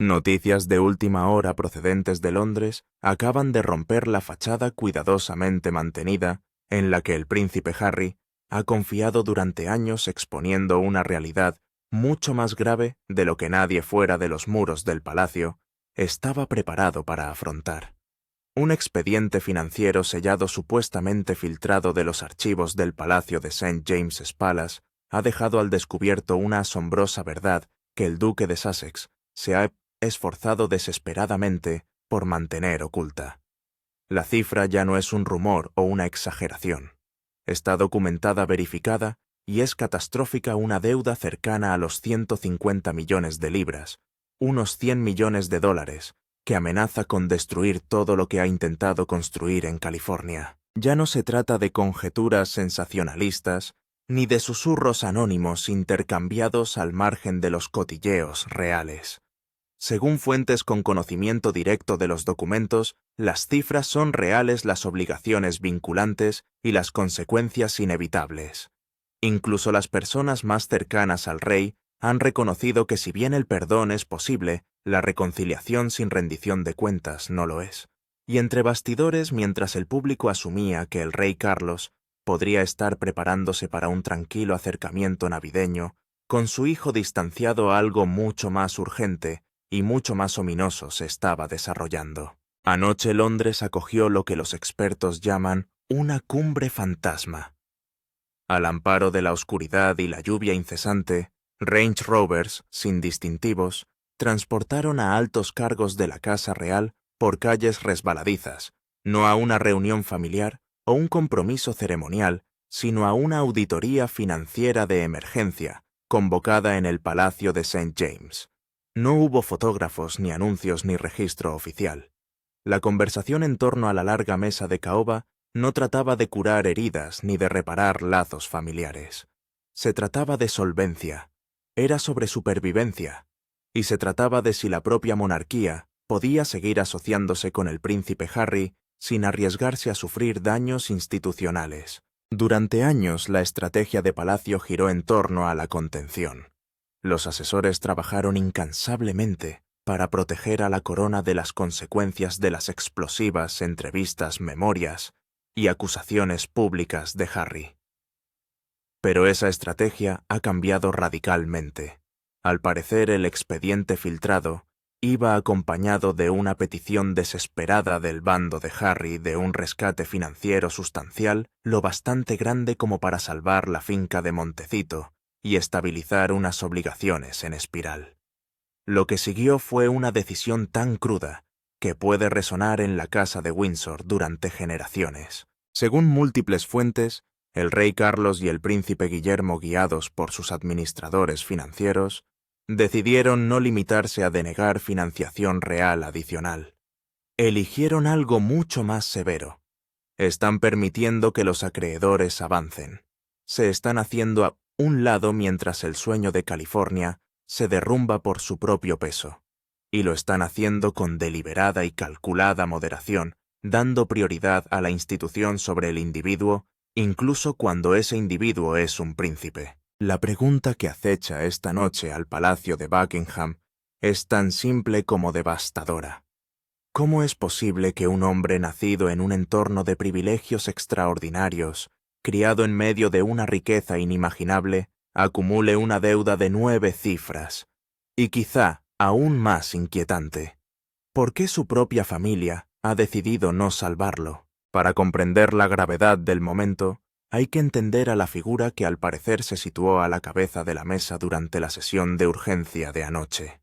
Noticias de última hora procedentes de Londres acaban de romper la fachada cuidadosamente mantenida en la que el príncipe Harry ha confiado durante años exponiendo una realidad mucho más grave de lo que nadie fuera de los muros del palacio estaba preparado para afrontar. Un expediente financiero sellado supuestamente filtrado de los archivos del Palacio de St. James's Palace ha dejado al descubierto una asombrosa verdad que el duque de Sussex se ha esforzado desesperadamente por mantener oculta. La cifra ya no es un rumor o una exageración. Está documentada, verificada, y es catastrófica una deuda cercana a los 150 millones de libras, unos 100 millones de dólares, que amenaza con destruir todo lo que ha intentado construir en California. Ya no se trata de conjeturas sensacionalistas, ni de susurros anónimos intercambiados al margen de los cotilleos reales. Según fuentes con conocimiento directo de los documentos, las cifras son reales, las obligaciones vinculantes y las consecuencias inevitables. Incluso las personas más cercanas al rey han reconocido que si bien el perdón es posible, la reconciliación sin rendición de cuentas no lo es. Y entre bastidores, mientras el público asumía que el rey Carlos podría estar preparándose para un tranquilo acercamiento navideño, con su hijo distanciado, algo mucho más urgente y mucho más ominoso se estaba desarrollando. Anoche Londres acogió lo que los expertos llaman una cumbre fantasma. Al amparo de la oscuridad y la lluvia incesante, Range Rovers, sin distintivos, transportaron a altos cargos de la Casa Real por calles resbaladizas, no a una reunión familiar o un compromiso ceremonial, sino a una auditoría financiera de emergencia, convocada en el Palacio de St. James. No hubo fotógrafos, ni anuncios, ni registro oficial. La conversación en torno a la larga mesa de caoba no trataba de curar heridas ni de reparar lazos familiares. Se trataba de solvencia, era sobre supervivencia, y se trataba de si la propia monarquía podía seguir asociándose con el príncipe Harry sin arriesgarse a sufrir daños institucionales. Durante años la estrategia de Palacio giró en torno a la contención. Los asesores trabajaron incansablemente para proteger a la corona de las consecuencias de las explosivas entrevistas, memorias y acusaciones públicas de Harry. Pero esa estrategia ha cambiado radicalmente. Al parecer, el expediente filtrado iba acompañado de una petición desesperada del bando de Harry de un rescate financiero sustancial lo bastante grande como para salvar la finca de Montecito y estabilizar unas obligaciones en espiral. Lo que siguió fue una decisión tan cruda que puede resonar en la casa de Windsor durante generaciones. Según múltiples fuentes, el rey Carlos y el príncipe Guillermo, guiados por sus administradores financieros, decidieron no limitarse a denegar financiación real adicional. Eligieron algo mucho más severo. Están permitiendo que los acreedores avancen. Se están haciendo a un lado mientras el sueño de California se derrumba por su propio peso. Y lo están haciendo con deliberada y calculada moderación, dando prioridad a la institución sobre el individuo, incluso cuando ese individuo es un príncipe. La pregunta que acecha esta noche al Palacio de Buckingham es tan simple como devastadora. ¿Cómo es posible que un hombre nacido en un entorno de privilegios extraordinarios, criado en medio de una riqueza inimaginable, acumule una deuda de 9 cifras? Y quizá aún más inquietante, ¿por qué su propia familia ha decidido no salvarlo? Para comprender la gravedad del momento, hay que entender a la figura que al parecer se situó a la cabeza de la mesa durante la sesión de urgencia de anoche.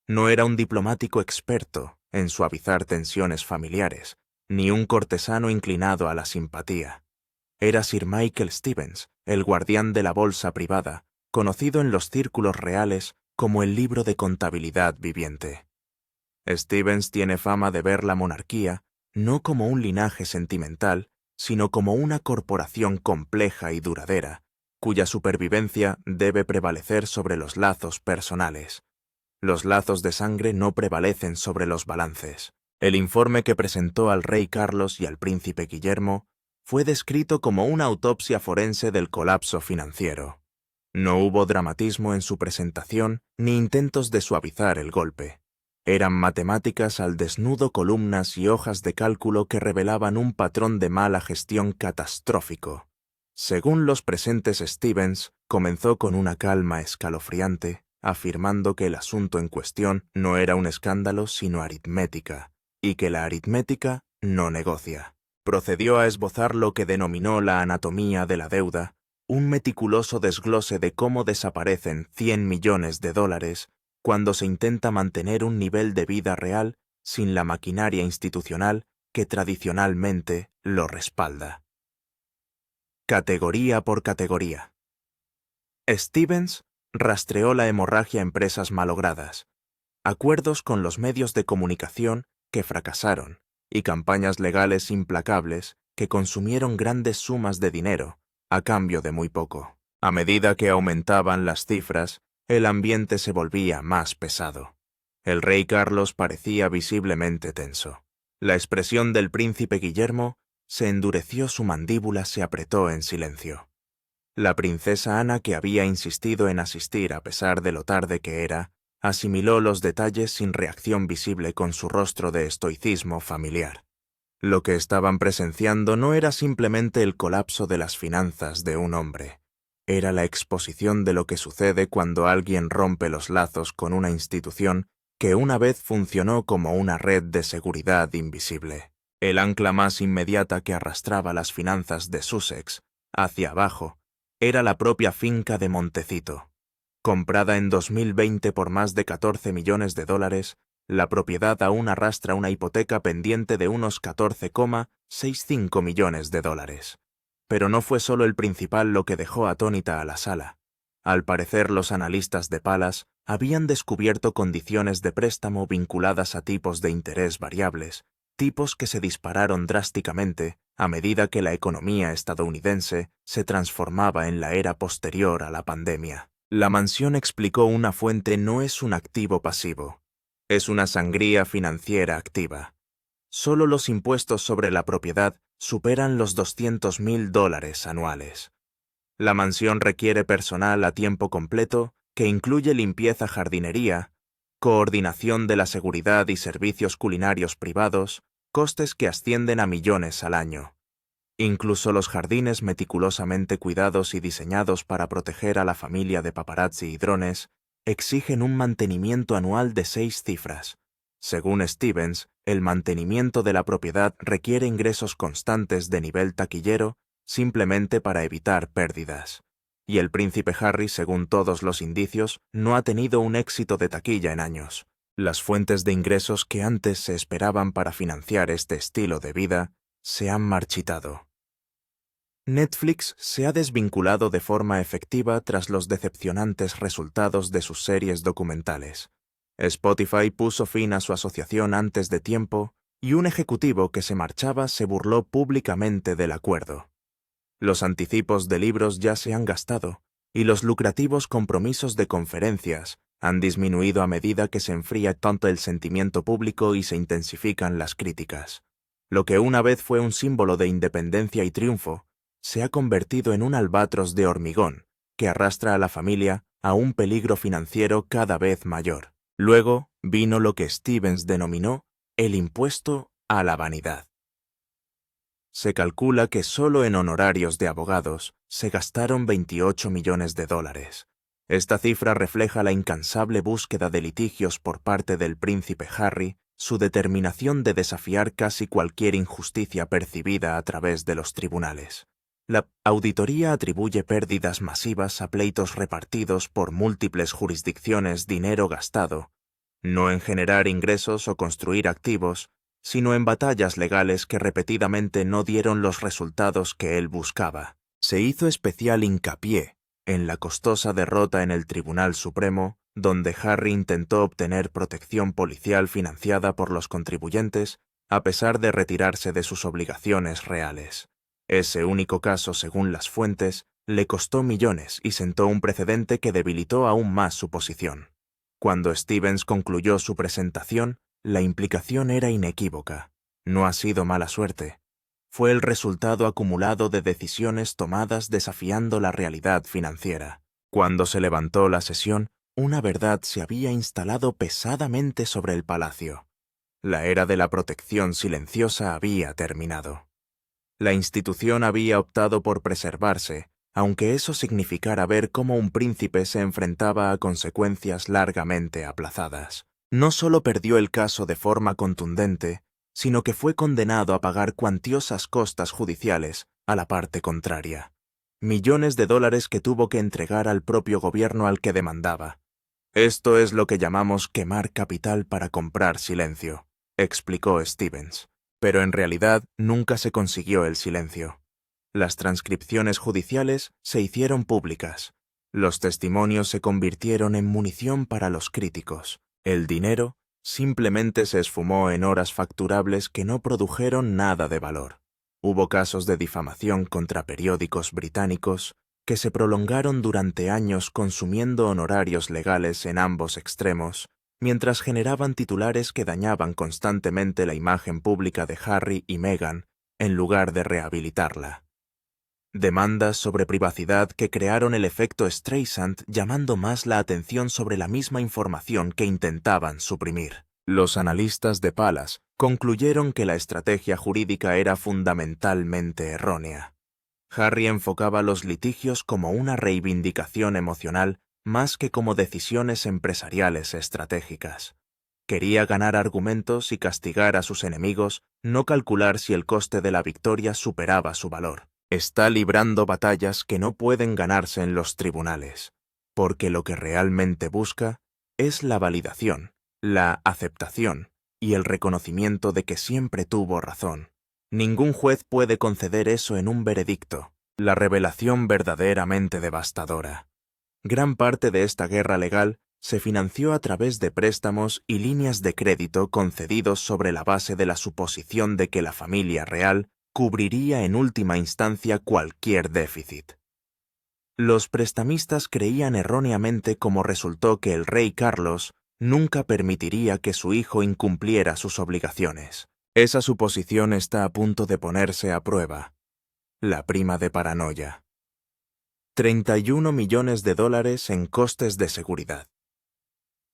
No era un diplomático experto en suavizar tensiones familiares, ni un cortesano inclinado a la simpatía. Era Sir Michael Stevens, el guardián de la bolsa privada, conocido en los círculos reales como el libro de contabilidad viviente. Stevens tiene fama de ver la monarquía no como un linaje sentimental, sino como una corporación compleja y duradera, cuya supervivencia debe prevalecer sobre los lazos personales. Los lazos de sangre no prevalecen sobre los balances. El informe que presentó al rey Carlos y al príncipe Guillermo fue descrito como una autopsia forense del colapso financiero. No hubo dramatismo en su presentación ni intentos de suavizar el golpe. Eran matemáticas al desnudo, columnas y hojas de cálculo que revelaban un patrón de mala gestión catastrófico. Según los presentes, Stevens comenzó con una calma escalofriante, afirmando que el asunto en cuestión no era un escándalo sino aritmética, y que la aritmética no negocia. Procedió a esbozar lo que denominó la anatomía de la deuda, un meticuloso desglose de cómo desaparecen 100 millones de dólares cuando se intenta mantener un nivel de vida real sin la maquinaria institucional que tradicionalmente lo respalda. Categoría por categoría. Stevens rastreó la hemorragia a empresas malogradas, acuerdos con los medios de comunicación que fracasaron y campañas legales implacables que consumieron grandes sumas de dinero a cambio de muy poco. A medida que aumentaban las cifras, el ambiente se volvía más pesado. El rey Carlos parecía visiblemente tenso. La expresión del príncipe Guillermo se endureció, su mandíbula se apretó en silencio. La princesa Ana, que había insistido en asistir a pesar de lo tarde que era, asimiló los detalles sin reacción visible con su rostro de estoicismo familiar. Lo que estaban presenciando no era simplemente el colapso de las finanzas de un hombre. Era la exposición de lo que sucede cuando alguien rompe los lazos con una institución que una vez funcionó como una red de seguridad invisible. El ancla más inmediata que arrastraba las finanzas de Sussex hacia abajo era la propia finca de Montecito. Comprada en 2020 por más de 14 millones de dólares, la propiedad aún arrastra una hipoteca pendiente de unos 14,65 millones de dólares. Pero no fue solo el principal lo que dejó atónita a la sala. Al parecer, los analistas de Palas habían descubierto condiciones de préstamo vinculadas a tipos de interés variables, tipos que se dispararon drásticamente a medida que la economía estadounidense se transformaba en la era posterior a la pandemia. La mansión, explicó una fuente, no es un activo pasivo. Es una sangría financiera activa. Solo los impuestos sobre la propiedad superan los $200,000 anuales. La mansión requiere personal a tiempo completo que incluye limpieza, jardinería, coordinación de la seguridad y servicios culinarios privados, costes que ascienden a millones al año. Incluso los jardines, meticulosamente cuidados y diseñados para proteger a la familia de paparazzi y drones, exigen un mantenimiento anual de 6 cifras. Según Stevens, el mantenimiento de la propiedad requiere ingresos constantes de nivel taquillero simplemente para evitar pérdidas. Y el príncipe Harry, según todos los indicios, no ha tenido un éxito de taquilla en años. Las fuentes de ingresos que antes se esperaban para financiar este estilo de vida se han marchitado. Netflix se ha desvinculado de forma efectiva tras los decepcionantes resultados de sus series documentales. Spotify puso fin a su asociación antes de tiempo y un ejecutivo que se marchaba se burló públicamente del acuerdo. Los anticipos de libros ya se han gastado y los lucrativos compromisos de conferencias han disminuido a medida que se enfría tanto el sentimiento público y se intensifican las críticas. Lo que una vez fue un símbolo de independencia y triunfo se ha convertido en un albatros de hormigón que arrastra a la familia a un peligro financiero cada vez mayor. Luego vino lo que Stevens denominó el impuesto a la vanidad. Se calcula que solo en honorarios de abogados se gastaron 28 millones de dólares. Esta cifra refleja la incansable búsqueda de litigios por parte del príncipe Harry, su determinación de desafiar casi cualquier injusticia percibida a través de los tribunales. La auditoría atribuye pérdidas masivas a pleitos repartidos por múltiples jurisdicciones, dinero gastado, no en generar ingresos o construir activos, sino en batallas legales que repetidamente no dieron los resultados que él buscaba. Se hizo especial hincapié en la costosa derrota en el Tribunal Supremo, donde Harry intentó obtener protección policial financiada por los contribuyentes, a pesar de retirarse de sus obligaciones reales. Ese único caso, según las fuentes, le costó millones y sentó un precedente que debilitó aún más su posición. Cuando Stevens concluyó su presentación, la implicación era inequívoca. No ha sido mala suerte. Fue el resultado acumulado de decisiones tomadas desafiando la realidad financiera. Cuando se levantó la sesión, una verdad se había instalado pesadamente sobre el palacio. La era de la protección silenciosa había terminado. La institución había optado por preservarse, aunque eso significara ver cómo un príncipe se enfrentaba a consecuencias largamente aplazadas. No solo perdió el caso de forma contundente, sino que fue condenado a pagar cuantiosas costas judiciales a la parte contraria. Millones de dólares que tuvo que entregar al propio gobierno al que demandaba. Esto es lo que llamamos quemar capital para comprar silencio, explicó Stevens. Pero en realidad nunca se consiguió el silencio. Las transcripciones judiciales se hicieron públicas. Los testimonios se convirtieron en munición para los críticos. El dinero simplemente se esfumó en horas facturables que no produjeron nada de valor. Hubo casos de difamación contra periódicos británicos que se prolongaron durante años consumiendo honorarios legales en ambos extremos, mientras generaban titulares que dañaban constantemente la imagen pública de Harry y Meghan en lugar de rehabilitarla. Demandas sobre privacidad que crearon el efecto Streisand, llamando más la atención sobre la misma información que intentaban suprimir. Los analistas de Palace concluyeron que la estrategia jurídica era fundamentalmente errónea. Harry enfocaba los litigios como una reivindicación emocional más que como decisiones empresariales estratégicas. Quería ganar argumentos y castigar a sus enemigos, no calcular si el coste de la victoria superaba su valor. Está librando batallas que no pueden ganarse en los tribunales, porque lo que realmente busca es la validación, la aceptación y el reconocimiento de que siempre tuvo razón. Ningún juez puede conceder eso en un veredicto, la revelación verdaderamente devastadora. Gran parte de esta guerra legal se financió a través de préstamos y líneas de crédito concedidos sobre la base de la suposición de que la familia real cubriría en última instancia cualquier déficit. Los prestamistas creían erróneamente, como resultó, que el rey Carlos nunca permitiría que su hijo incumpliera sus obligaciones. Esa suposición está a punto de ponerse a prueba. La prima de paranoia. 31 millones de dólares en costes de seguridad.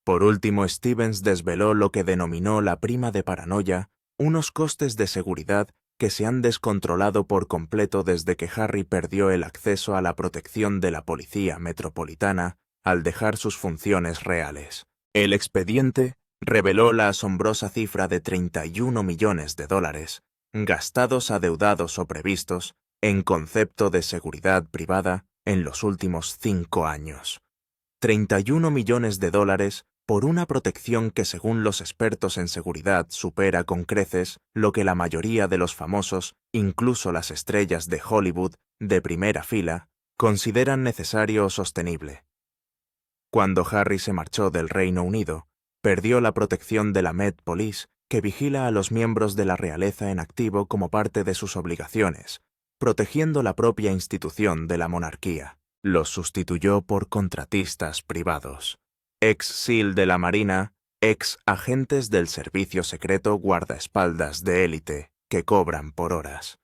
Por último, Stevens desveló lo que denominó la prima de paranoia, unos costes de seguridad que se han descontrolado por completo desde que Harry perdió el acceso a la protección de la Policía Metropolitana al dejar sus funciones reales. El expediente reveló la asombrosa cifra de 31 millones de dólares, gastados, adeudados o previstos, en concepto de seguridad privada en los últimos 5 años. 31 millones de dólares por una protección que, según los expertos en seguridad, supera con creces lo que la mayoría de los famosos, incluso las estrellas de Hollywood de primera fila, consideran necesario o sostenible. Cuando Harry se marchó del Reino Unido, perdió la protección de la Met Police, que vigila a los miembros de la realeza en activo como parte de sus obligaciones, protegiendo la propia institución de la monarquía. Los sustituyó por contratistas privados, ex-SEAL de la Marina, ex-agentes del servicio secreto, guardaespaldas de élite, que cobran por horas.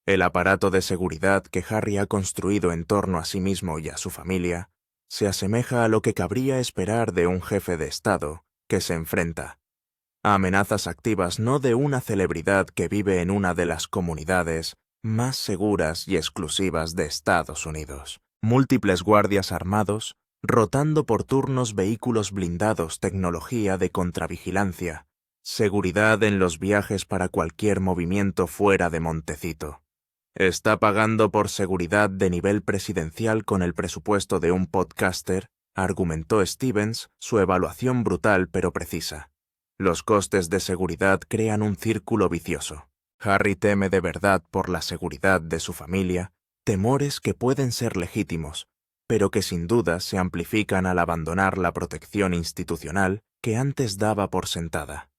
El aparato de seguridad que Harry ha construido en torno a sí mismo y a su familia se asemeja a lo que cabría esperar de un jefe de Estado que se enfrenta a amenazas activas no de una celebridad que vive en una de las comunidades más seguras y exclusivas de Estados Unidos. Múltiples guardias armados, rotando por turnos vehículos blindados, tecnología de contravigilancia, seguridad en los viajes para cualquier movimiento fuera de Montecito. Está pagando por seguridad de nivel presidencial con el presupuesto de un podcaster, argumentó Stevens, su evaluación brutal pero precisa. Los costes de seguridad crean un círculo vicioso. Harry teme de verdad por la seguridad de su familia, temores que pueden ser legítimos, pero que sin duda se amplifican al abandonar la protección institucional que antes daba por sentada.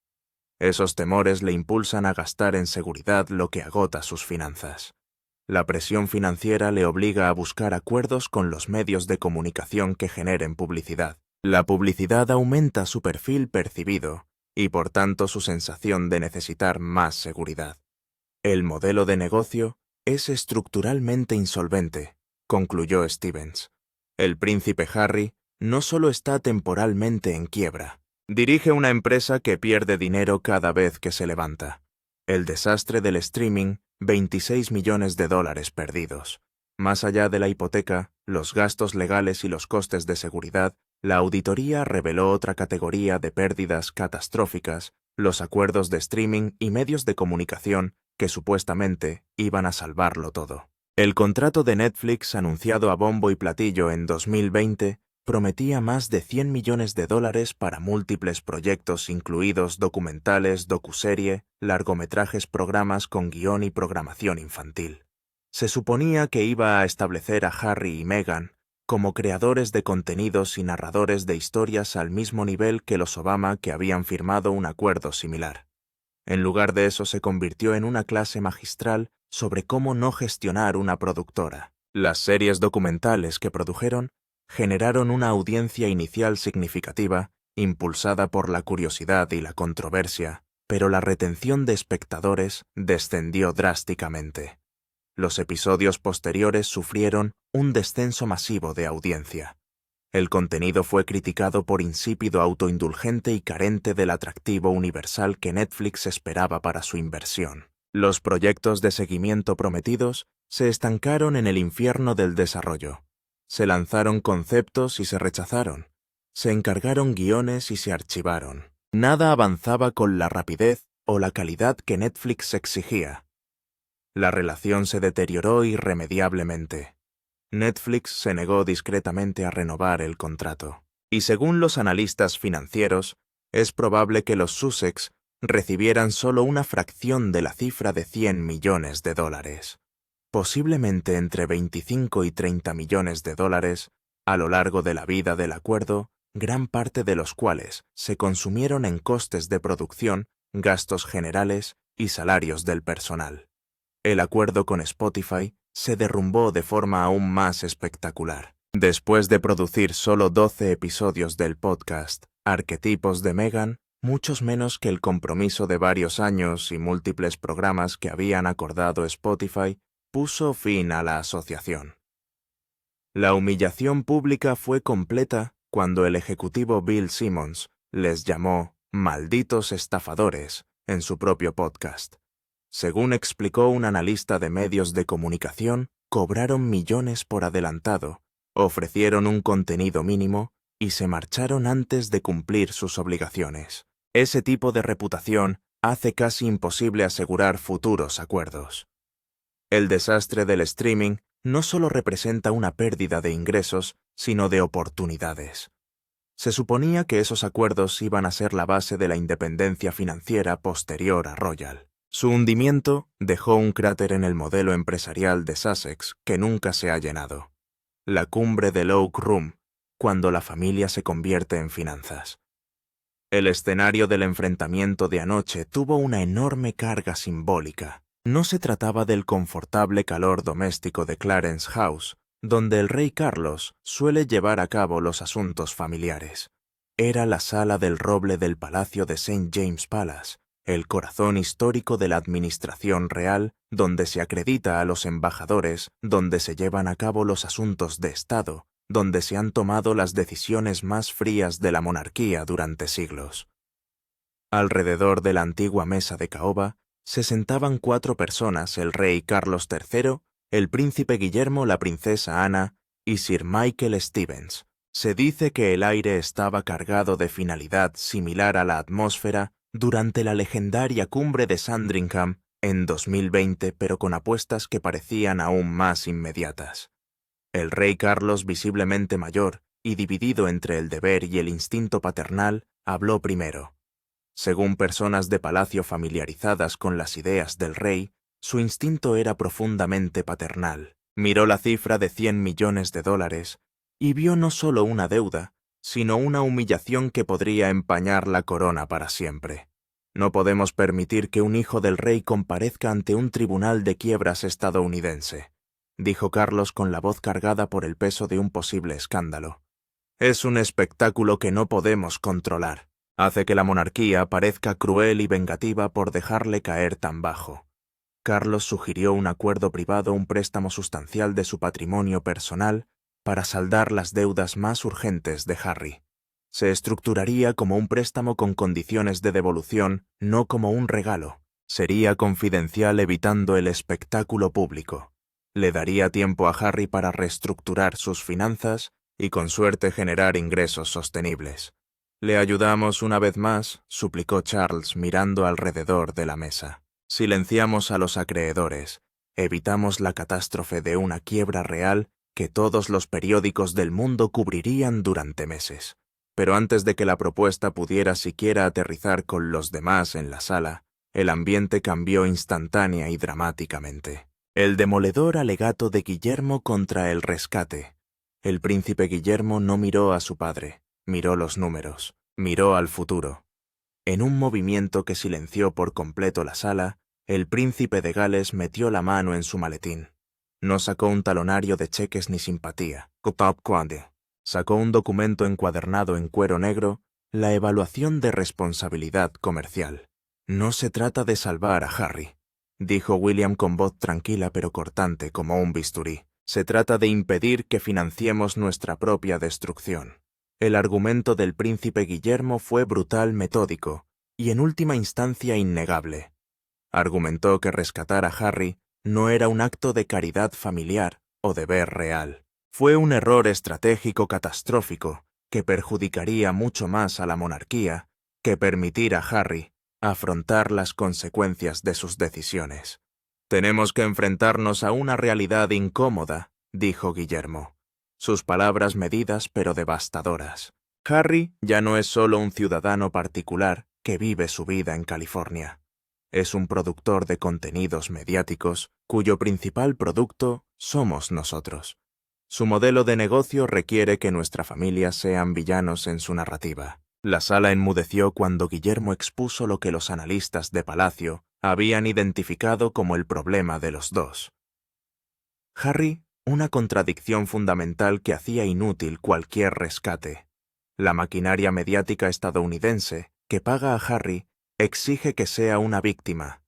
Esos temores le impulsan a gastar en seguridad lo que agota sus finanzas. La presión financiera le obliga a buscar acuerdos con los medios de comunicación que generen publicidad. La publicidad aumenta su perfil percibido y por tanto su sensación de necesitar más seguridad. El modelo de negocio es estructuralmente insolvente, concluyó Stevens. El príncipe Harry no solo está temporalmente en quiebra, dirige una empresa que pierde dinero cada vez que se levanta. El desastre del streaming, 26 millones de dólares perdidos. Más allá de la hipoteca, los gastos legales y los costes de seguridad, la auditoría reveló otra categoría de pérdidas catastróficas, los acuerdos de streaming y medios de comunicación que supuestamente iban a salvarlo todo. El contrato de Netflix, anunciado a bombo y platillo en 2020, prometía más de 100 millones de dólares para múltiples proyectos incluidos documentales, docuserie, largometrajes, programas con guión y programación infantil. Se suponía que iba a establecer a Harry y Meghan como creadores de contenidos y narradores de historias al mismo nivel que los Obama, que habían firmado un acuerdo similar. En lugar de eso, se convirtió en una clase magistral sobre cómo no gestionar una productora. Las series documentales que produjeron generaron una audiencia inicial significativa, impulsada por la curiosidad y la controversia, pero la retención de espectadores descendió drásticamente. Los episodios posteriores sufrieron un descenso masivo de audiencia. El contenido fue criticado por insípido, autoindulgente y carente del atractivo universal que Netflix esperaba para su inversión. Los proyectos de seguimiento prometidos se estancaron en el infierno del desarrollo. Se lanzaron conceptos y se rechazaron. Se encargaron guiones y se archivaron. Nada avanzaba con la rapidez o la calidad que Netflix exigía. La relación se deterioró irremediablemente. Netflix se negó discretamente a renovar el contrato. Y según los analistas financieros, es probable que los Sussex recibieran solo una fracción de la cifra de 100 millones de dólares. Posiblemente entre 25 y 30 millones de dólares a lo largo de la vida del acuerdo, gran parte de los cuales se consumieron en costes de producción, gastos generales y salarios del personal. El acuerdo con Spotify se derrumbó de forma aún más espectacular. Después de producir solo 12 episodios del podcast Arquetipos de Meghan, muchos menos que el compromiso de varios años y múltiples programas que habían acordado Spotify, puso fin a la asociación. La humillación pública fue completa cuando el ejecutivo Bill Simmons les llamó «malditos estafadores» en su propio podcast. Según explicó un analista de medios de comunicación, cobraron millones por adelantado, ofrecieron un contenido mínimo y se marcharon antes de cumplir sus obligaciones. Ese tipo de reputación hace casi imposible asegurar futuros acuerdos. El desastre del streaming no solo representa una pérdida de ingresos, sino de oportunidades. Se suponía que esos acuerdos iban a ser la base de la independencia financiera posterior a Royal. Su hundimiento dejó un cráter en el modelo empresarial de Sussex que nunca se ha llenado. La cumbre del Oak Room, cuando la familia se convierte en finanzas. El escenario del enfrentamiento de anoche tuvo una enorme carga simbólica. No se trataba del confortable calor doméstico de Clarence House, donde el rey Carlos suele llevar a cabo los asuntos familiares. Era la sala del roble del Palacio de St. James Palace, el corazón histórico de la administración real, donde se acredita a los embajadores, donde se llevan a cabo los asuntos de Estado, donde se han tomado las decisiones más frías de la monarquía durante siglos. Alrededor de la antigua mesa de caoba se sentaban 4 personas: el rey Carlos III, el príncipe Guillermo, la princesa Ana y Sir Michael Stevens. Se dice que el aire estaba cargado de finalidad similar a la atmósfera durante la legendaria cumbre de Sandringham en 2020, pero con apuestas que parecían aún más inmediatas. El rey Carlos, visiblemente mayor y dividido entre el deber y el instinto paternal, habló primero. Según personas de palacio familiarizadas con las ideas del rey, su instinto era profundamente paternal. Miró la cifra de 100 millones de dólares y vio no solo una deuda, sino una humillación que podría empañar la corona para siempre. No podemos permitir que un hijo del rey comparezca ante un tribunal de quiebras estadounidense, dijo Carlos con la voz cargada por el peso de un posible escándalo. Es un espectáculo que no podemos controlar. Hace que la monarquía parezca cruel y vengativa por dejarle caer tan bajo. Carlos sugirió un acuerdo privado, un préstamo sustancial de su patrimonio personal para saldar las deudas más urgentes de Harry. Se estructuraría como un préstamo con condiciones de devolución, no como un regalo. Sería confidencial evitando el espectáculo público. Le daría tiempo a Harry para reestructurar sus finanzas y con suerte generar ingresos sostenibles. «Le ayudamos una vez más», suplicó Charles mirando alrededor de la mesa. «Silenciamos a los acreedores. Evitamos la catástrofe de una quiebra real que todos los periódicos del mundo cubrirían durante meses». Pero antes de que la propuesta pudiera siquiera aterrizar con los demás en la sala, el ambiente cambió instantánea y dramáticamente. El demoledor alegato de Guillermo contra el rescate. El príncipe Guillermo no miró a su padre, miró los números, miró al futuro. En un movimiento que silenció por completo la sala, el príncipe de Gales metió la mano en su maletín. No sacó un talonario de cheques ni simpatía. Sacó un documento encuadernado en cuero negro, la evaluación de responsabilidad comercial. «No se trata de salvar a Harry», dijo William con voz tranquila pero cortante como un bisturí. «Se trata de impedir que financiemos nuestra propia destrucción». El argumento del príncipe Guillermo fue brutal, metódico y en última instancia innegable. Argumentó que rescatar a Harry no era un acto de caridad familiar o deber real. Fue un error estratégico catastrófico que perjudicaría mucho más a la monarquía que permitir a Harry afrontar las consecuencias de sus decisiones. «Tenemos que enfrentarnos a una realidad incómoda», dijo Guillermo. Sus palabras medidas pero devastadoras. Harry ya no es solo un ciudadano particular que vive su vida en California. Es un productor de contenidos mediáticos cuyo principal producto somos nosotros. Su modelo de negocio requiere que nuestra familia sean villanos en su narrativa. La sala enmudeció cuando Guillermo expuso lo que los analistas de Palacio habían identificado como el problema de los dos. Harry, una contradicción fundamental que hacía inútil cualquier rescate. La maquinaria mediática estadounidense, que paga a Harry, exige que sea una víctima.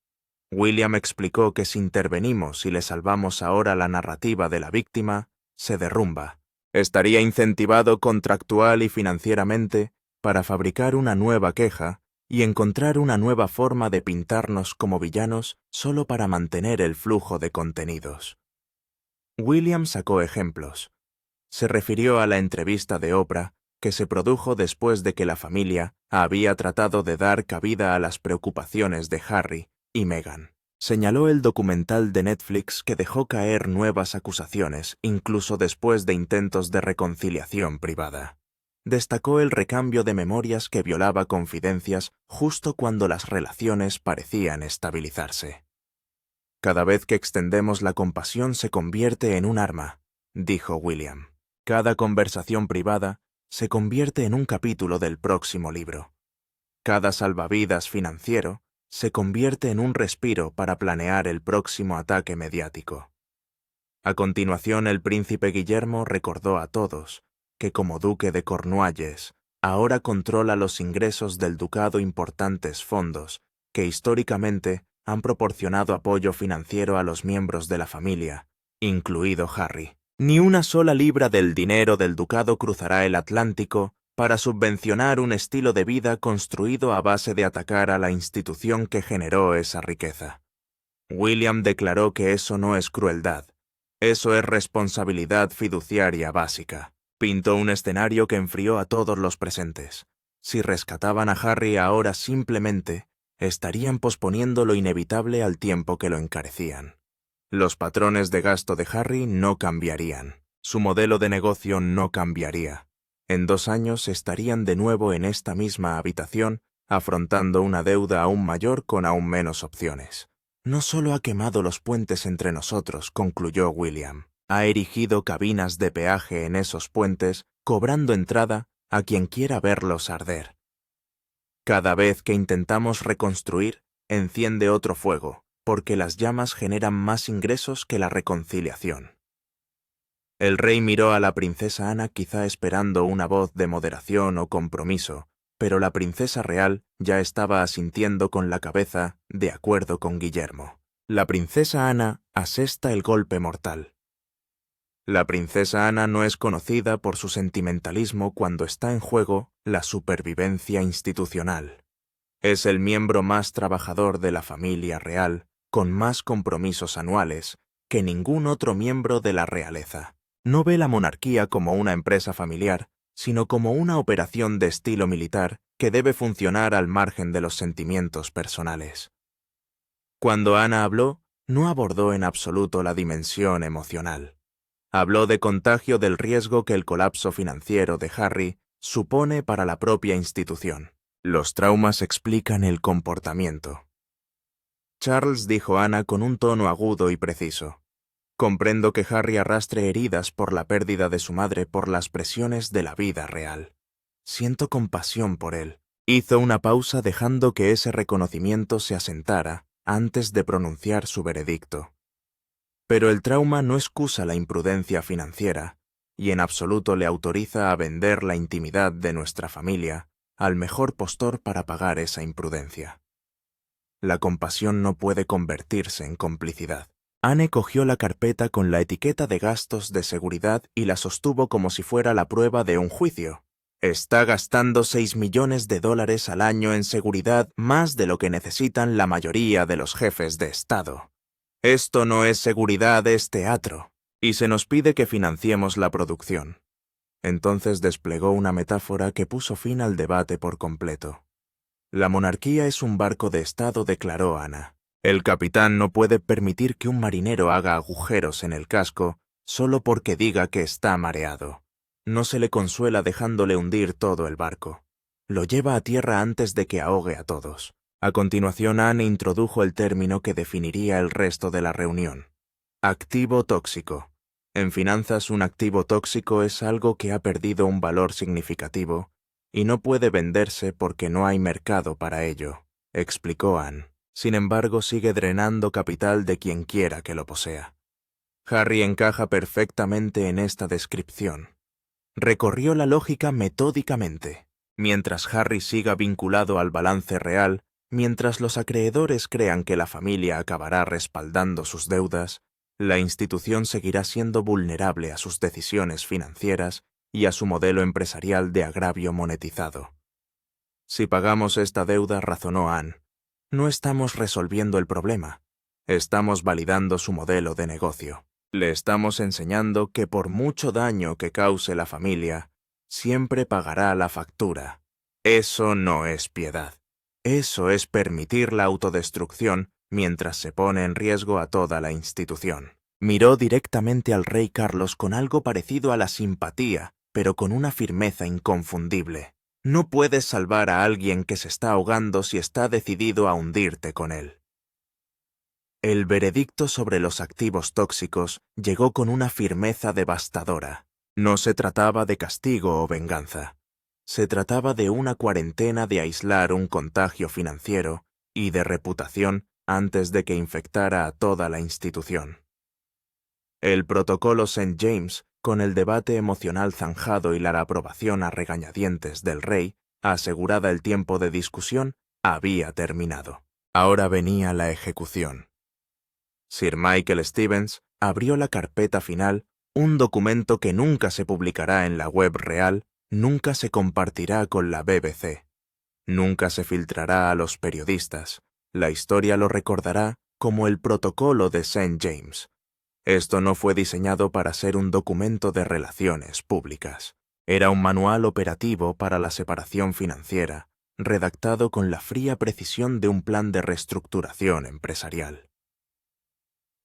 William explicó que si intervenimos y le salvamos ahora la narrativa de la víctima, se derrumba. Estaría incentivado contractual y financieramente para fabricar una nueva queja y encontrar una nueva forma de pintarnos como villanos solo para mantener el flujo de contenidos. William sacó ejemplos. Se refirió a la entrevista de Oprah que se produjo después de que la familia había tratado de dar cabida a las preocupaciones de Harry y Meghan. Señaló el documental de Netflix que dejó caer nuevas acusaciones, incluso después de intentos de reconciliación privada. Destacó el recambio de memorias que violaba confidencias justo cuando las relaciones parecían estabilizarse. «Cada vez que extendemos la compasión se convierte en un arma», dijo William. «Cada conversación privada se convierte en un capítulo del próximo libro. Cada salvavidas financiero se convierte en un respiro para planear el próximo ataque mediático». A continuación, el príncipe Guillermo recordó a todos que como duque de Cornualles, ahora controla los ingresos del ducado importantes fondos que históricamente han proporcionado apoyo financiero a los miembros de la familia, incluido Harry. Ni una sola libra del dinero del ducado cruzará el Atlántico para subvencionar un estilo de vida construido a base de atacar a la institución que generó esa riqueza. William declaró que eso no es crueldad, eso es responsabilidad fiduciaria básica. Pintó un escenario que enfrió a todos los presentes. Si rescataban a Harry ahora simplemente, estarían posponiendo lo inevitable al tiempo que lo encarecían. Los patrones de gasto de Harry no cambiarían. Su modelo de negocio no cambiaría. En 2 años estarían de nuevo en esta misma habitación, afrontando una deuda aún mayor con aún menos opciones. «No solo ha quemado los puentes entre nosotros», concluyó William. «Ha erigido cabinas de peaje en esos puentes, cobrando entrada a quien quiera verlos arder. Cada vez que intentamos reconstruir, enciende otro fuego, porque las llamas generan más ingresos que la reconciliación». El rey miró a la princesa Ana quizá esperando una voz de moderación o compromiso, pero la princesa real ya estaba asintiendo con la cabeza de acuerdo con Guillermo. La princesa Ana asesta el golpe mortal. La princesa Ana no es conocida por su sentimentalismo cuando está en juego la supervivencia institucional. Es el miembro más trabajador de la familia real, con más compromisos anuales que ningún otro miembro de la realeza. No ve la monarquía como una empresa familiar, sino como una operación de estilo militar que debe funcionar al margen de los sentimientos personales. Cuando Ana habló, no abordó en absoluto la dimensión emocional. Habló de contagio del riesgo que el colapso financiero de Harry supone para la propia institución. Los traumas explican el comportamiento. Charles dijo Ana con un tono agudo y preciso. Comprendo que Harry arrastre heridas por la pérdida de su madre por las presiones de la vida real. Siento compasión por él. Hizo una pausa dejando que ese reconocimiento se asentara antes de pronunciar su veredicto. Pero el trauma no excusa la imprudencia financiera, y en absoluto le autoriza a vender la intimidad de nuestra familia al mejor postor para pagar esa imprudencia. La compasión no puede convertirse en complicidad. Anne cogió la carpeta con la etiqueta de gastos de seguridad y la sostuvo como si fuera la prueba de un juicio. Está gastando $6 millones al año en seguridad, más de lo que necesitan la mayoría de los jefes de Estado. Esto no es seguridad, es teatro, y se nos pide que financiemos la producción. Entonces desplegó una metáfora que puso fin al debate por completo. La monarquía es un barco de Estado, declaró Ana. El capitán no puede permitir que un marinero haga agujeros en el casco solo porque diga que está mareado. No se le consuela dejándole hundir todo el barco. Lo lleva a tierra antes de que ahogue a todos. A continuación, Anne introdujo el término que definiría el resto de la reunión. Activo tóxico. En finanzas, un activo tóxico es algo que ha perdido un valor significativo y no puede venderse porque no hay mercado para ello, explicó Anne. Sin embargo, sigue drenando capital de quien quiera que lo posea. Harry encaja perfectamente en esta descripción. Recorrió la lógica metódicamente. Mientras Harry siga vinculado al balance real, mientras los acreedores crean que la familia acabará respaldando sus deudas, la institución seguirá siendo vulnerable a sus decisiones financieras y a su modelo empresarial de agravio monetizado. Si pagamos esta deuda, razonó Anne, no estamos resolviendo el problema, estamos validando su modelo de negocio. Le estamos enseñando que por mucho daño que cause la familia, siempre pagará la factura. Eso no es piedad. Eso es permitir la autodestrucción mientras se pone en riesgo a toda la institución. Miró directamente al rey Carlos con algo parecido a la simpatía, pero con una firmeza inconfundible. No puedes salvar a alguien que se está ahogando si está decidido a hundirte con él. El veredicto sobre los activos tóxicos llegó con una firmeza devastadora. No se trataba de castigo o venganza. Se trataba de una cuarentena de aislar un contagio financiero y de reputación antes de que infectara a toda la institución. El protocolo St. James, con el debate emocional zanjado y la aprobación a regañadientes del rey, asegurada el tiempo de discusión, había terminado. Ahora venía la ejecución. Sir Michael Stevens abrió la carpeta final, un documento que nunca se publicará en la web real, nunca se compartirá con la BBC, nunca se filtrará a los periodistas. La historia lo recordará como el protocolo de St. James. Esto no fue diseñado para ser un documento de relaciones públicas. Era un manual operativo para la separación financiera, redactado con la fría precisión de un plan de reestructuración empresarial.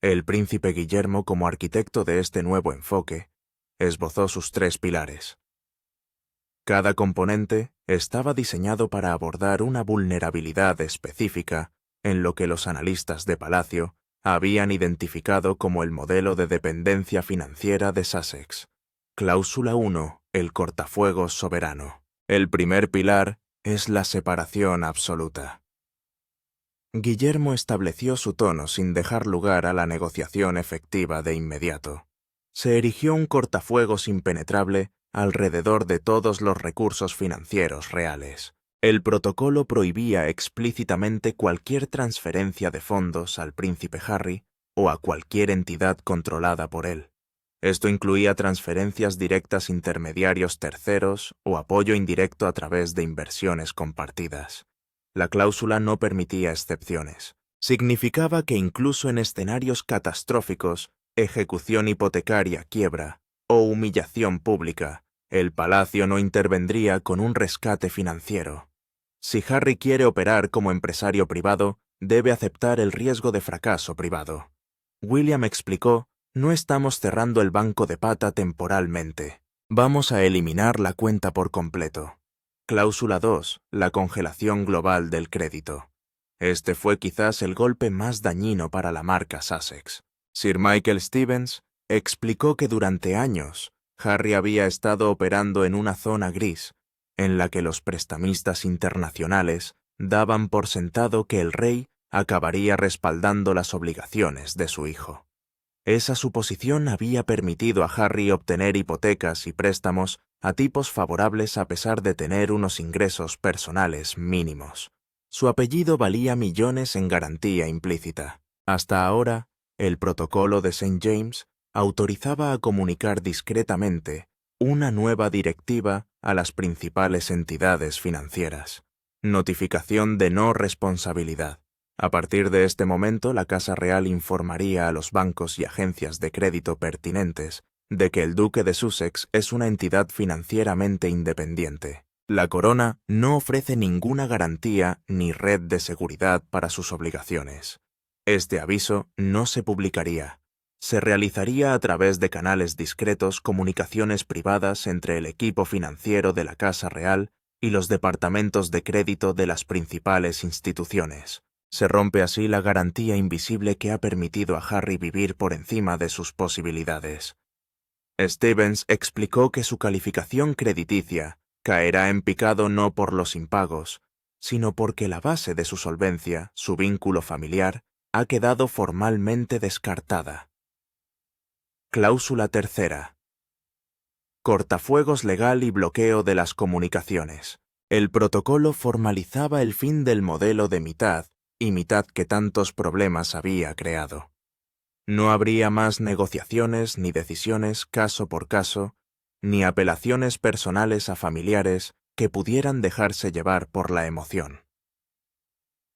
El príncipe Guillermo, como arquitecto de este nuevo enfoque, esbozó sus 3 pilares. Cada componente estaba diseñado para abordar una vulnerabilidad específica en lo que los analistas de Palacio habían identificado como el modelo de dependencia financiera de Sussex. Cláusula 1. El cortafuegos soberano. El primer pilar es la separación absoluta. Guillermo estableció su tono sin dejar lugar a la negociación efectiva de inmediato. Se erigió un cortafuegos impenetrable alrededor de todos los recursos financieros reales. El protocolo prohibía explícitamente cualquier transferencia de fondos al príncipe Harry o a cualquier entidad controlada por él. Esto incluía transferencias directas intermediarios terceros o apoyo indirecto a través de inversiones compartidas. La cláusula no permitía excepciones. Significaba que incluso en escenarios catastróficos, ejecución hipotecaria, quiebra o humillación pública, el palacio no intervendría con un rescate financiero. Si Harry quiere operar como empresario privado, debe aceptar el riesgo de fracaso privado. William explicó: no estamos cerrando el banco de pata temporalmente. Vamos a eliminar la cuenta por completo. Cláusula 2. La congelación global del crédito. Este fue quizás el golpe más dañino para la marca Sussex. Sir Michael Stevens explicó que durante años Harry había estado operando en una zona gris, en la que los prestamistas internacionales daban por sentado que el rey acabaría respaldando las obligaciones de su hijo. Esa suposición había permitido a Harry obtener hipotecas y préstamos a tipos favorables a pesar de tener unos ingresos personales mínimos. Su apellido valía millones en garantía implícita. Hasta ahora, el protocolo de St. James autorizaba a comunicar discretamente una nueva directiva a las principales entidades financieras. Notificación de no responsabilidad. A partir de este momento, la Casa Real informaría a los bancos y agencias de crédito pertinentes de que el Duque de Sussex es una entidad financieramente independiente. La Corona no ofrece ninguna garantía ni red de seguridad para sus obligaciones. Este aviso no se publicaría. Se realizaría a través de canales discretos comunicaciones privadas entre el equipo financiero de la Casa Real y los departamentos de crédito de las principales instituciones. Se rompe así la garantía invisible que ha permitido a Harry vivir por encima de sus posibilidades. Stevens explicó que su calificación crediticia caerá en picado no por los impagos, sino porque la base de su solvencia, su vínculo familiar, ha quedado formalmente descartada. Cláusula tercera. Cortafuegos legal y bloqueo de las comunicaciones. El protocolo formalizaba el fin del modelo de mitad y mitad que tantos problemas había creado. No habría más negociaciones ni decisiones caso por caso, ni apelaciones personales a familiares que pudieran dejarse llevar por la emoción.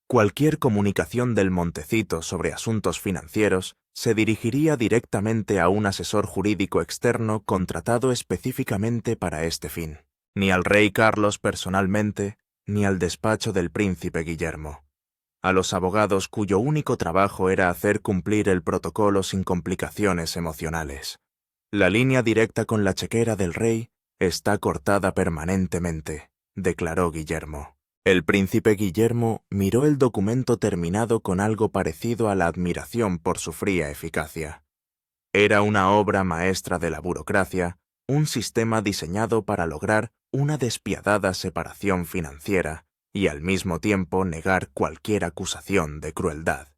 Cualquier comunicación del Montecito sobre asuntos financieros se dirigiría directamente a un asesor jurídico externo contratado específicamente para este fin, ni al rey Carlos personalmente, ni al despacho del príncipe Guillermo. A los abogados cuyo único trabajo era hacer cumplir el protocolo sin complicaciones emocionales. La línea directa con la chequera del rey está cortada permanentemente, declaró Guillermo. El príncipe Guillermo miró el documento terminado con algo parecido a la admiración por su fría eficacia. Era una obra maestra de la burocracia, un sistema diseñado para lograr una despiadada separación financiera y al mismo tiempo negar cualquier acusación de crueldad.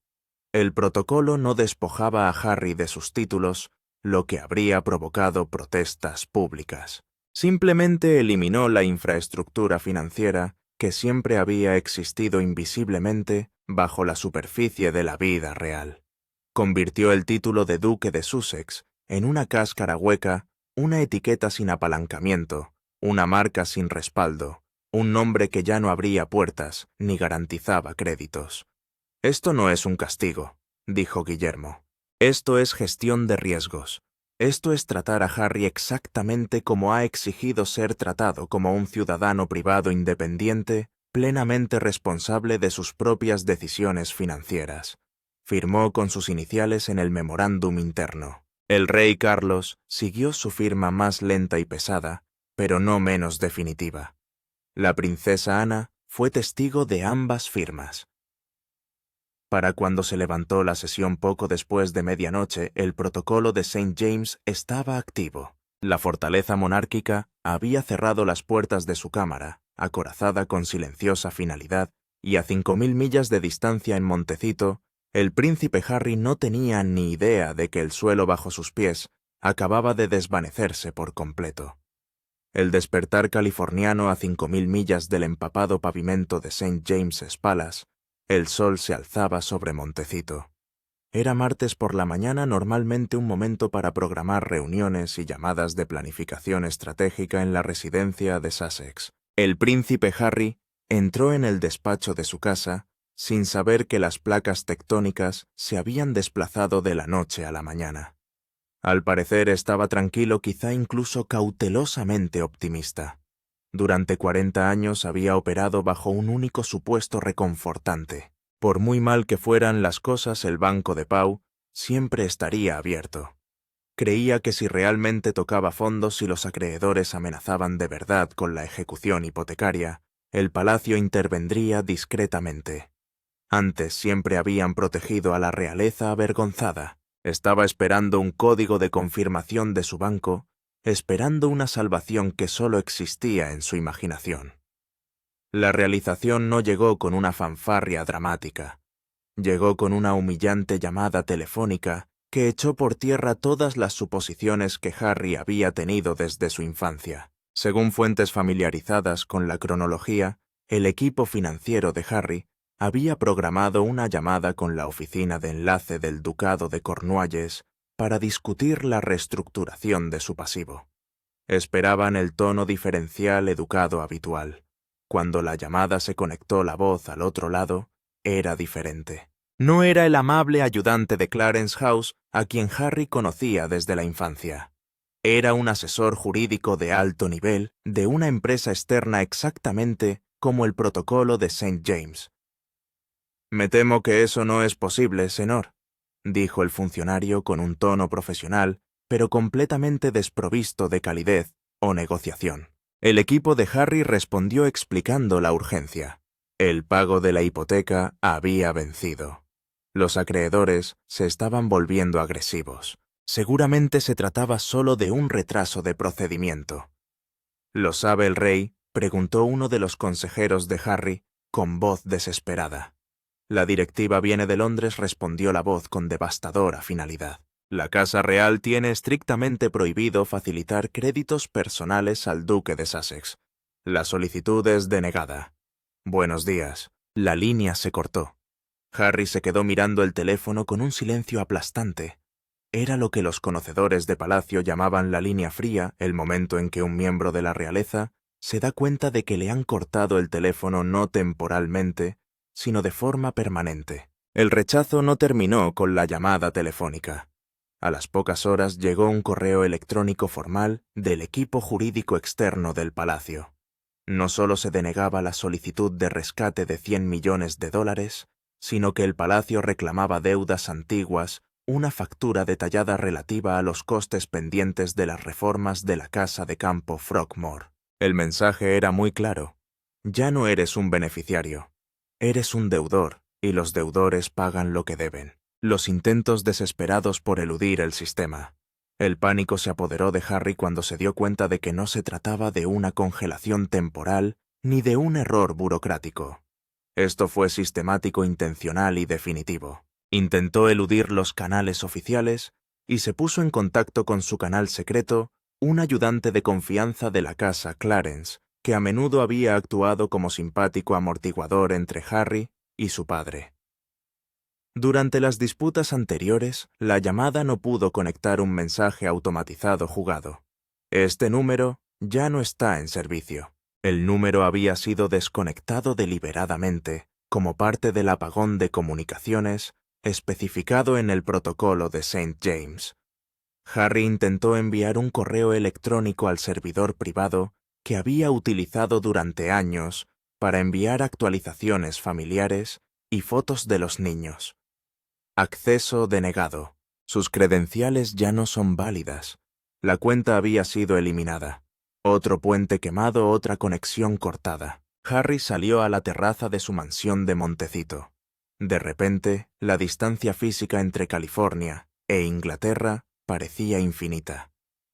El protocolo no despojaba a Harry de sus títulos, lo que habría provocado protestas públicas. Simplemente eliminó la infraestructura financiera que siempre había existido invisiblemente bajo la superficie de la vida real. Convirtió el título de Duque de Sussex en una cáscara hueca, una etiqueta sin apalancamiento, una marca sin respaldo, un nombre que ya no abría puertas ni garantizaba créditos. Esto no es un castigo, dijo Guillermo. Esto es gestión de riesgos. Esto es tratar a Harry exactamente como ha exigido ser tratado como un ciudadano privado independiente, plenamente responsable de sus propias decisiones financieras. Firmó con sus iniciales en el memorándum interno. El rey Carlos siguió su firma más lenta y pesada, pero no menos definitiva. La princesa Ana fue testigo de ambas firmas. Para cuando se levantó la sesión poco después de medianoche, el protocolo de St. James estaba activo. La fortaleza monárquica había cerrado las puertas de su cámara, acorazada con silenciosa finalidad, y a 5.000 millas de distancia en Montecito, el príncipe Harry no tenía ni idea de que el suelo bajo sus pies acababa de desvanecerse por completo. El despertar californiano a 5.000 millas del empapado pavimento de St. James's Palace, el sol se alzaba sobre Montecito. Era martes por la mañana, normalmente un momento para programar reuniones y llamadas de planificación estratégica en la residencia de Sussex. El príncipe Harry entró en el despacho de su casa sin saber que las placas tectónicas se habían desplazado de la noche a la mañana. Al parecer estaba tranquilo, quizá incluso cautelosamente optimista. Durante 40 años había operado bajo un único supuesto reconfortante. Por muy mal que fueran las cosas, el banco de Pau siempre estaría abierto. Creía que si realmente tocaba fondos y los acreedores amenazaban de verdad con la ejecución hipotecaria, el palacio intervendría discretamente. Antes siempre habían protegido a la realeza avergonzada. Estaba esperando un código de confirmación de su banco, esperando una salvación que solo existía en su imaginación. La realización no llegó con una fanfarria dramática. Llegó con una humillante llamada telefónica que echó por tierra todas las suposiciones que Harry había tenido desde su infancia. Según fuentes familiarizadas con la cronología, el equipo financiero de Harry había programado una llamada con la oficina de enlace del Ducado de Cornualles para discutir la reestructuración de su pasivo. Esperaban el tono diferencial educado habitual. Cuando la llamada se conectó, la voz al otro lado era diferente. No era el amable ayudante de Clarence House a quien Harry conocía desde la infancia. Era un asesor jurídico de alto nivel de una empresa externa exactamente como el protocolo de St. James. «Me temo que eso no es posible, señor», dijo el funcionario con un tono profesional, pero completamente desprovisto de calidez o negociación. El equipo de Harry respondió explicando la urgencia. El pago de la hipoteca había vencido. Los acreedores se estaban volviendo agresivos. Seguramente se trataba solo de un retraso de procedimiento. «¿Lo sabe el rey?», preguntó uno de los consejeros de Harry con voz desesperada. «La directiva viene de Londres», respondió la voz con devastadora finalidad. «La Casa Real tiene estrictamente prohibido facilitar créditos personales al duque de Sussex. La solicitud es denegada». «Buenos días». La línea se cortó. Harry se quedó mirando el teléfono con un silencio aplastante. Era lo que los conocedores de palacio llamaban la línea fría, el momento en que un miembro de la realeza se da cuenta de que le han cortado el teléfono no temporalmente, sino de forma permanente. El rechazo no terminó con la llamada telefónica. A las pocas horas llegó un correo electrónico formal del equipo jurídico externo del palacio. No solo se denegaba la solicitud de rescate de $100 millones, sino que el palacio reclamaba deudas antiguas, una factura detallada relativa a los costes pendientes de las reformas de la casa de campo Frogmore. El mensaje era muy claro. Ya no eres un beneficiario. Eres un deudor, y los deudores pagan lo que deben. Los intentos desesperados por eludir el sistema. El pánico se apoderó de Harry cuando se dio cuenta de que no se trataba de una congelación temporal ni de un error burocrático. Esto fue sistemático, intencional y definitivo. Intentó eludir los canales oficiales y se puso en contacto con su canal secreto, un ayudante de confianza de la casa Clarence, que a menudo había actuado como simpático amortiguador entre Harry y su padre. Durante las disputas anteriores, la llamada no pudo conectar un mensaje automatizado jugado. Este número ya no está en servicio. El número había sido desconectado deliberadamente, como parte del apagón de comunicaciones especificado en el protocolo de St. James. Harry intentó enviar un correo electrónico al servidor privado que había utilizado durante años para enviar actualizaciones familiares y fotos de los niños. Acceso denegado. Sus credenciales ya no son válidas. La cuenta había sido eliminada. Otro puente quemado, otra conexión cortada. Harry salió a la terraza de su mansión de Montecito. De repente, la distancia física entre California e Inglaterra parecía infinita.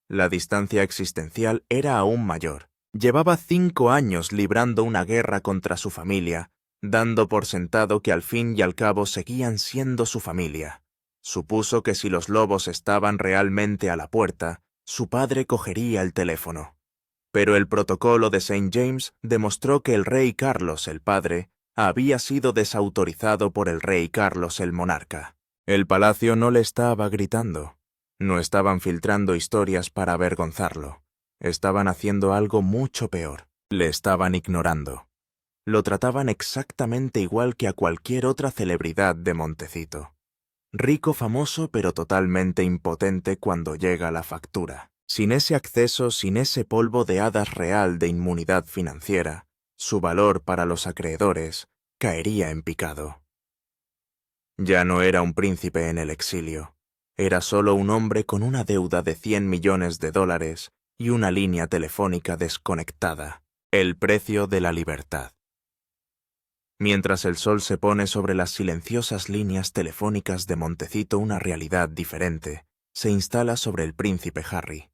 La distancia existencial era aún mayor. Llevaba 5 años librando una guerra contra su familia, dando por sentado que al fin y al cabo seguían siendo su familia. Supuso que si los lobos estaban realmente a la puerta, su padre cogería el teléfono. Pero el protocolo de St. James demostró que el rey Carlos el padre había sido desautorizado por el rey Carlos el monarca. El palacio no le estaba gritando. No estaban filtrando historias para avergonzarlo. Estaban haciendo algo mucho peor. Le estaban ignorando. Lo trataban exactamente igual que a cualquier otra celebridad de Montecito. Rico, famoso, pero totalmente impotente cuando llega la factura. Sin ese acceso, sin ese polvo de hadas real de inmunidad financiera, su valor para los acreedores caería en picado. Ya no era un príncipe en el exilio. Era solo un hombre con una deuda de $100 millones y una línea telefónica desconectada. El precio de la libertad. Mientras el sol se pone sobre las silenciosas líneas telefónicas de Montecito, una realidad diferente se instala sobre el príncipe Harry.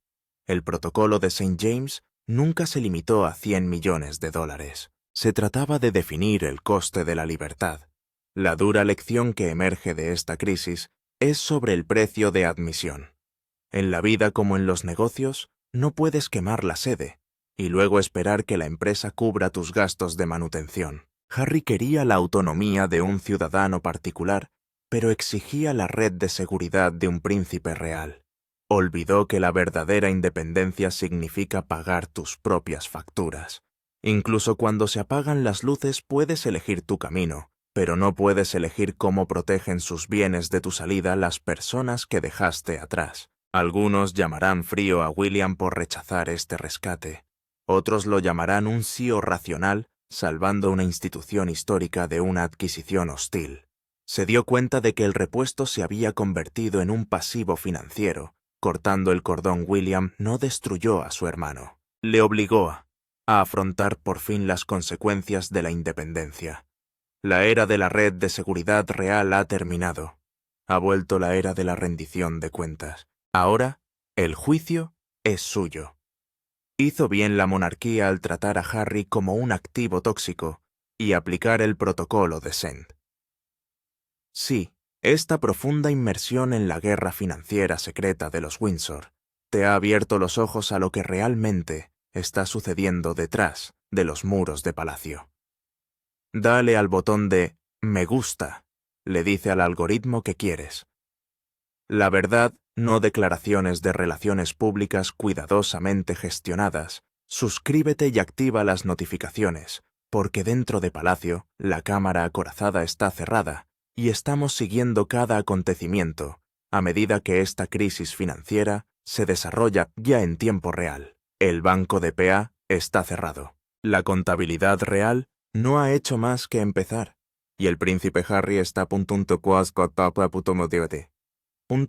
El protocolo de St. James nunca se limitó a $100 millones. Se trataba de definir el coste de la libertad. La dura lección que emerge de esta crisis es sobre el precio de admisión. En la vida como en los negocios, no puedes quemar la sede y luego esperar que la empresa cubra tus gastos de manutención. Harry quería la autonomía de un ciudadano particular, pero exigía la red de seguridad de un príncipe real. Olvidó que la verdadera independencia significa pagar tus propias facturas. Incluso cuando se apagan las luces puedes elegir tu camino, pero no puedes elegir cómo protegen sus bienes de tu salida las personas que dejaste atrás. Algunos llamarán frío a William por rechazar este rescate. Otros lo llamarán un CEO racional, salvando una institución histórica de una adquisición hostil. Se dio cuenta de que el repuesto se había convertido en un pasivo financiero. Cortando el cordón, William no destruyó a su hermano. Le obligó a afrontar por fin las consecuencias de la independencia. La era de la red de seguridad real ha terminado. Ha vuelto la era de la rendición de cuentas. Ahora, el juicio es suyo. Hizo bien la monarquía al tratar a Harry como un activo tóxico y aplicar el protocolo de St. Sí, esta profunda inmersión en la guerra financiera secreta de los Windsor te ha abierto los ojos a lo que realmente está sucediendo detrás de los muros de palacio. Dale al botón de «Me gusta», le dice al algoritmo que quieres. La verdad, no declaraciones de relaciones públicas cuidadosamente gestionadas. Suscríbete y activa las notificaciones, porque dentro de Palacio, la cámara acorazada está cerrada y estamos siguiendo cada acontecimiento a medida que esta crisis financiera se desarrolla ya en tiempo real. El banco de PA está cerrado. La contabilidad real no ha hecho más que empezar. Y el príncipe Harry está a punto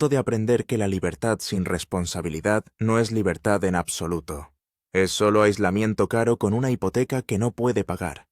de aprender que la libertad sin responsabilidad no es libertad en absoluto. Es solo aislamiento caro con una hipoteca que no puede pagar.